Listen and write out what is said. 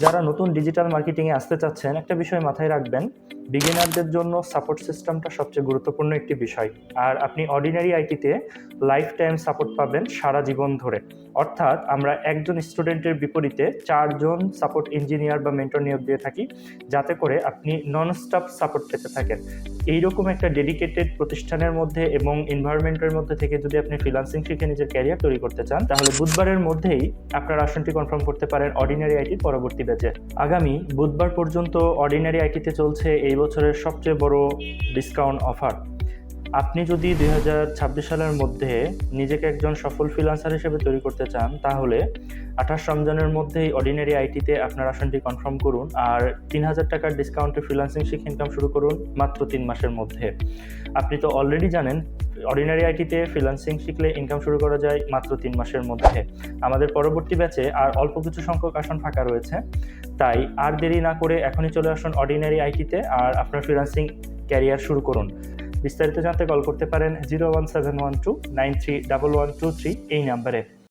যারা নতুন ডিজিটাল মার্কেটিংয়ে আসতে চাচ্ছেন, একটা বিষয় মাথায় রাখবেন, বিগিনারদের জন্য সাপোর্ট সিস্টেমটা সবচেয়ে গুরুত্বপূর্ণ একটি বিষয়। আর আপনি অর্ডিনারি আইটিতে লাইফ টাইম সাপোর্ট পাবেন সারা জীবন ধরে। অর্থাৎ আমরা একজন স্টুডেন্টের বিপরীতে 4 জন সাপোর্ট ইঞ্জিনিয়ার বা মেন্টর নিয়োগ দিয়ে থাকি, যাতে করে আপনি নন স্টপ সাপোর্ট পেতে থাকেন। এইরকম একটা ডেডিকেটেড প্রতিষ্ঠানের মধ্যে এবং এনভায়রনমেন্টের মধ্যে থেকে যদি আপনি ফ্রিল্যান্সিং শিখে নিজের ক্যারিয়ার তৈরি করতে চান, তাহলে বুধবারের মধ্যেই আপনার আসনটি কনফার্ম করতে পারেন অর্ডিনারি আইটির পরবর্তী ব্যাচে। আগামী বুধবার পর্যন্ত অর্ডিনারি আইটিতে চলছে এই বছরের সবচেয়ে বড় ডিসকাউন্ট অফার। আপনি যদি 2026 সালের মধ্যে নিজেকে একজন সফল ফ্রিল্যান্সার হিসেবে তৈরি করতে চান, তাহলে 28 রমজানের মধ্যেই অর্ডিনারি আইটিতে আপনার আসনটি কনফার্ম করুন। আর 3000 টাকার ডিসকাউন্টে ফ্রিল্যান্সিং শিখে ইনকাম শুরু করুন মাত্র 3 মাসের মধ্যে। আপনি তো অলরেডি জানেন, অর্ডিনারি আইটিতে ফ্রিল্যান্সিং শিখলে ইনকাম শুরু করা যায় মাত্র 3 মাসের মধ্যে। আমাদের পরবর্তী ব্যাচে আর অল্প কিছু সংখ্যক আসন ফাঁকা রয়েছে, তাই আর দেরি না করে এখনই চলে আসুন অর্ডিনারি আইটিতে আর আপনার ফ্রিল্যান্সিং ক্যারিয়ার শুরু করুন। বিস্তারিত জানতে কল করতে পারেন 01712931123 এই নাম্বারে।